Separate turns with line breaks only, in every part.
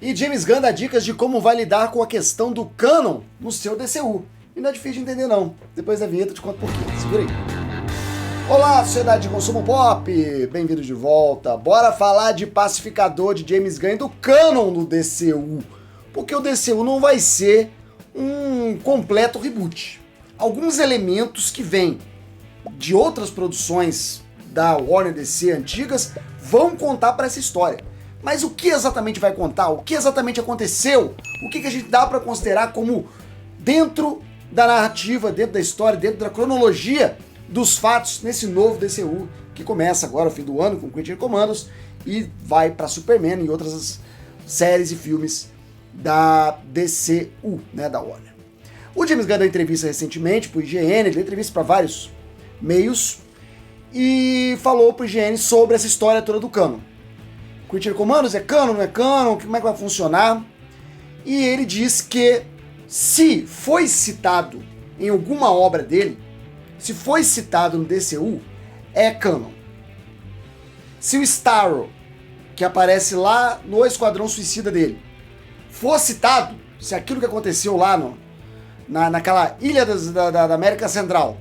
E James Gunn dá dicas de como vai lidar com a questão do canon no seu DCU. E não é difícil de entender não. Depois da vinheta eu te conto por quê. Segura aí. Olá, sociedade de consumo pop! Bem-vindos de volta. Bora falar de Pacificador de James Gunn e do canon do DCU. Porque o DCU não vai ser um completo reboot. Alguns elementos que vêm de outras produções da Warner DC antigas vão contar para essa história. Mas o que exatamente vai contar? O que exatamente aconteceu? O que a gente dá para considerar como dentro da narrativa, dentro da história, dentro da cronologia dos fatos nesse novo DCU que começa agora no fim do ano com Creature Commandos e vai para Superman e outras séries e filmes da DCU, né, da Warner. O James Gunn deu entrevista recentemente pro IGN, deu entrevista para vários meios e falou pro IGN sobre essa história toda do canon. Creature Commandos é canon, não é canon, como é que vai funcionar? E ele diz que se foi citado em alguma obra dele, se foi citado no DCU, é canon. Se o Starro, que aparece lá no Esquadrão Suicida dele, for citado, se aquilo que aconteceu lá naquela ilha da América Central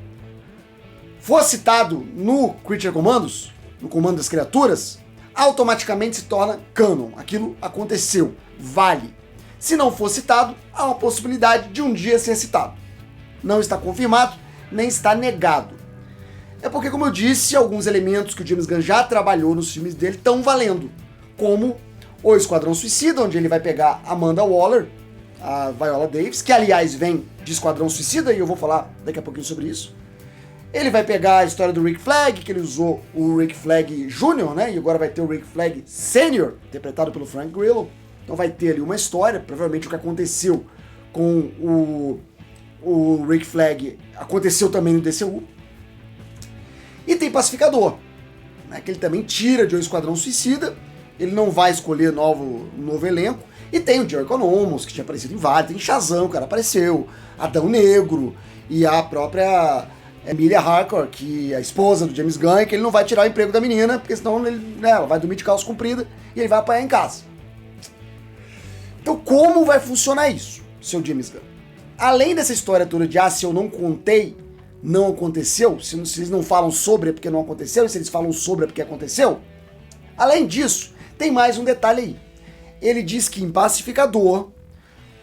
for citado no Creature Commandos, no Comando das Criaturas, automaticamente se torna canon. Aquilo aconteceu, vale. Se não for citado, há uma possibilidade de um dia ser citado. Não está confirmado, nem está negado. É porque, como eu disse, alguns elementos que o James Gunn já trabalhou nos filmes dele estão valendo, como o Esquadrão Suicida, onde ele vai pegar Amanda Waller, a Viola Davis, que aliás vem de Esquadrão Suicida, e eu vou falar daqui a pouquinho sobre isso. Ele vai pegar a história do Rick Flag, que ele usou o Rick Flag Jr., né? E agora vai ter o Rick Flag Sr., interpretado pelo Frank Grillo. Então vai ter ali uma história, provavelmente o que aconteceu com o Rick Flag aconteceu também no DCU. E tem Pacificador, né? Que ele também tira de um Esquadrão Suicida. Ele não vai escolher um novo elenco. E tem o Jericho Nomos, que tinha aparecido em vários. Tem Shazam, o cara apareceu. Adão Negro. E a própria Emilia Harcourt, que é a esposa do James Gunn, que ele não vai tirar o emprego da menina, porque senão ela vai dormir de calça comprida e ele vai apanhar em casa. Então como vai funcionar isso, seu James Gunn? Além dessa história toda de se eu não contei, não aconteceu, se eles não falam sobre é porque não aconteceu, e se eles falam sobre é porque aconteceu, além disso, tem mais um detalhe aí. Ele diz que em Pacificador,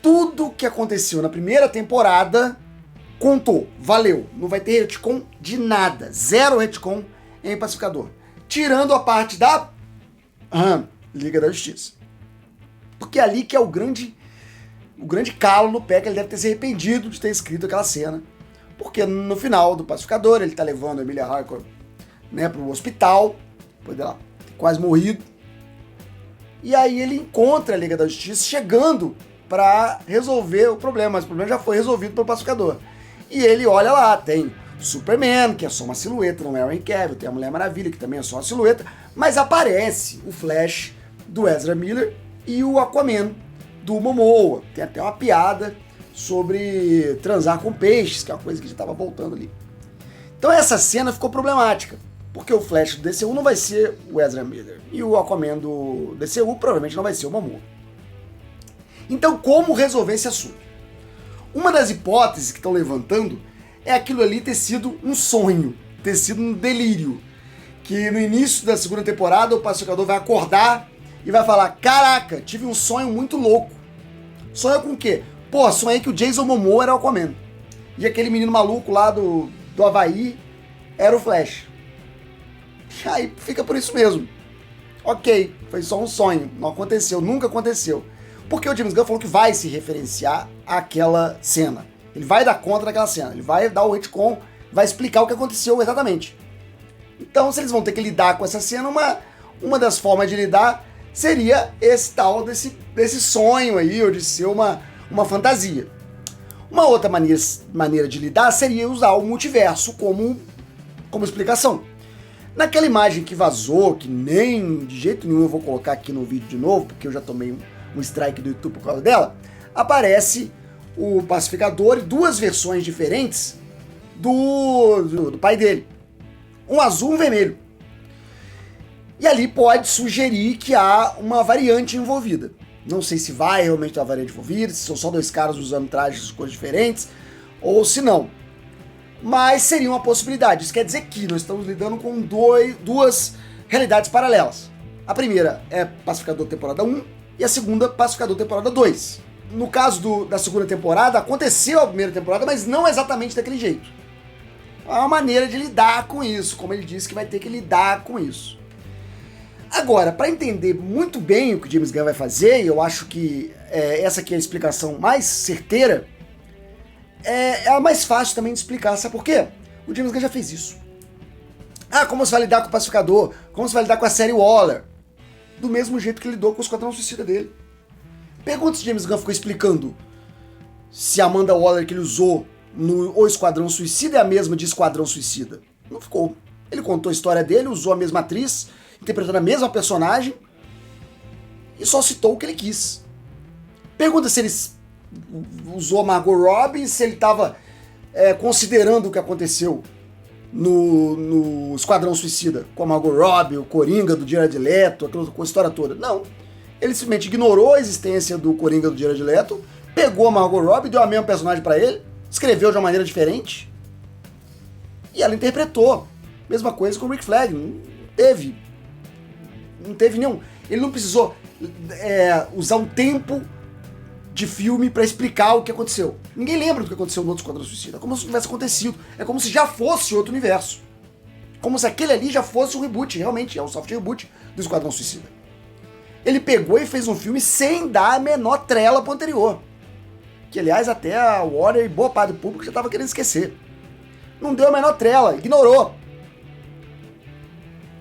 tudo que aconteceu na primeira temporada contou, valeu, não vai ter retcon de nada, zero retcon em Pacificador, tirando a parte da Liga da Justiça, porque é ali que é o grande calo no pé, que ele deve ter se arrependido de ter escrito aquela cena, porque no final do Pacificador ele tá levando a Emilia Harcourt, né, pro hospital, depois dela ter quase morrido, e aí ele encontra a Liga da Justiça chegando para resolver o problema, mas o problema já foi resolvido pelo Pacificador. E ele olha lá, tem o Superman, que é só uma silhueta, não é o Henry Cavill, tem a Mulher Maravilha, que também é só uma silhueta, mas aparece o Flash do Ezra Miller e o Aquaman do Momoa. Tem até uma piada sobre transar com peixes, que é uma coisa que já estava voltando ali. Então essa cena ficou problemática, porque o Flash do DCU não vai ser o Ezra Miller, e o Aquaman do DCU provavelmente não vai ser o Momoa. Então como resolver esse assunto? Uma das hipóteses que estão levantando é aquilo ali ter sido um sonho, ter sido um delírio. Que no início da segunda temporada o Pacificador vai acordar e vai falar: caraca, tive um sonho muito louco. Sonho com o quê? Pô, sonhei que o Jason Momoa era o Aquaman. E aquele menino maluco lá do Havaí era o Flash. E aí fica por isso mesmo. Ok, foi só um sonho, não aconteceu, nunca aconteceu. Porque o James Gunn falou que vai se referenciar àquela cena. Ele vai dar conta daquela cena. Ele vai dar o retcon, vai explicar o que aconteceu exatamente. Então, se eles vão ter que lidar com essa cena, uma das formas de lidar seria esse tal desse sonho aí, ou de ser uma fantasia. Uma outra maneira de lidar seria usar o multiverso como explicação. Naquela imagem que vazou, que nem de jeito nenhum eu vou colocar aqui no vídeo de novo, porque eu já tomei um strike do YouTube por causa dela, aparece o Pacificador e duas versões diferentes do pai dele. Um azul e um vermelho. E ali pode sugerir que há uma variante envolvida. Não sei se vai realmente ter uma variante envolvida, se são só dois caras usando trajes de cores diferentes, ou se não. Mas seria uma possibilidade. Isso quer dizer que nós estamos lidando com duas realidades paralelas. A primeira é Pacificador temporada 1 e a segunda Pacificador temporada 2. No caso da segunda temporada, aconteceu a primeira temporada, mas não exatamente daquele jeito. É uma maneira de lidar com isso, como ele disse que vai ter que lidar com isso. Agora, para entender muito bem o que o James Gunn vai fazer, e eu acho que essa aqui é a explicação mais certeira, é a mais fácil também de explicar. Sabe por quê? O James Gunn já fez isso. Como você vai lidar com o Pacificador? Como você vai lidar com a série Waller? Do mesmo jeito que ele lidou com o Esquadrão Suicida dele. Pergunta se James Gunn ficou explicando se a Amanda Waller que ele usou no O Esquadrão Suicida é a mesma de Esquadrão Suicida. Não ficou. Ele contou a história dele, usou a mesma atriz, interpretando a mesma personagem e só citou o que ele quis. Pergunta se ele usou a Margot Robbie, se ele estava considerando o que aconteceu no Esquadrão Suicida com a Margot Robbie, o Coringa do Jared Leto, aquela história toda. Não. Ele simplesmente ignorou a existência do Coringa do Jared Leto, pegou a Margot Robbie, deu a mesma personagem pra ele, escreveu de uma maneira diferente e ela interpretou. Mesma coisa com o Rick Flag. Não teve nenhum. Ele não precisou usar um tempo de filme pra explicar o que aconteceu. Ninguém lembra do que aconteceu no outro Esquadrão Suicida. É como se tivesse acontecido. É como se já fosse outro universo. Como se aquele ali já fosse um reboot. Realmente é um soft reboot do Esquadrão Suicida. Ele pegou e fez um filme sem dar a menor trela pro anterior. Que, aliás, até a Warner e boa parte do público já tava querendo esquecer. Não deu a menor trela, ignorou.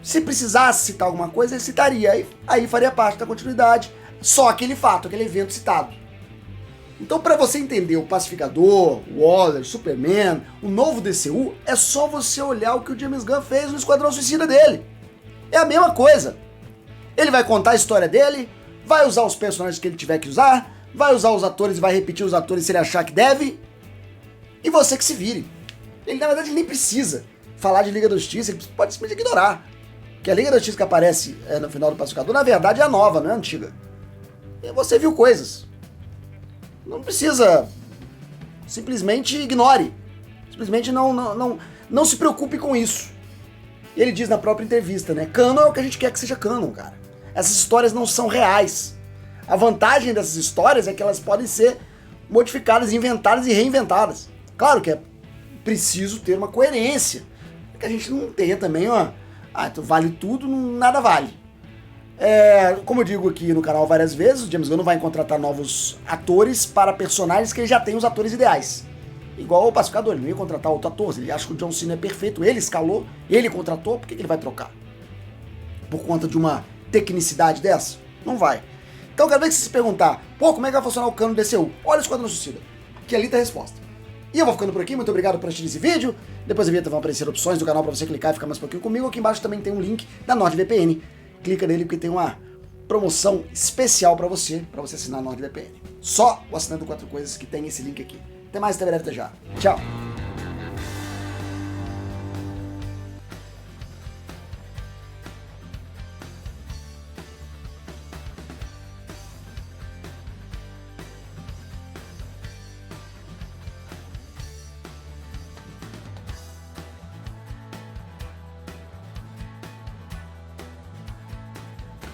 Se precisasse citar alguma coisa, ele citaria. Aí faria parte da continuidade. Só aquele fato, aquele evento citado. Então, para você entender o Pacificador, o Waller, Superman, o novo DCU, é só você olhar o que o James Gunn fez no Esquadrão Suicida dele. É a mesma coisa. Ele vai contar a história dele, vai usar os personagens que ele tiver que usar, vai usar os atores e vai repetir os atores se ele achar que deve, e você que se vire. Ele, na verdade, nem precisa falar de Liga da Justiça, ele pode simplesmente ignorar. Que a Liga da Justiça que aparece no final do Pacificador, na verdade, é a nova, não é a antiga. E você viu coisas. Não precisa. Simplesmente ignore. Simplesmente não se preocupe com isso. E ele diz na própria entrevista, né? Canon é o que a gente quer que seja canon, cara. Essas histórias não são reais. A vantagem dessas histórias é que elas podem ser modificadas, inventadas e reinventadas. Claro que é preciso ter uma coerência. Que a gente não tenha também, então vale tudo, nada vale. Como eu digo aqui no canal várias vezes, o James Gunn não vai contratar novos atores para personagens que ele já tem os atores ideais. Igual o Pacificador, ele não ia contratar outro ator. Ele acha que o John Cena é perfeito, ele escalou, ele contratou, por que ele vai trocar? Por conta de uma tecnicidade dessa? Não vai. Então, cada vez que você se perguntar, como é que vai funcionar o cano do DCU? Olha o Esquadrão Suicida, que ali tá a resposta. E eu vou ficando por aqui, muito obrigado por assistir esse vídeo. Depois da vinheta vão aparecer opções do canal para você clicar e ficar mais um pouquinho comigo. Aqui embaixo também tem um link da NordVPN. Clica nele porque tem uma promoção especial para você assinar a NordVPN. Só o assinante do 4 Coisas que tem esse link aqui. Até mais, até breve, até já. Tchau!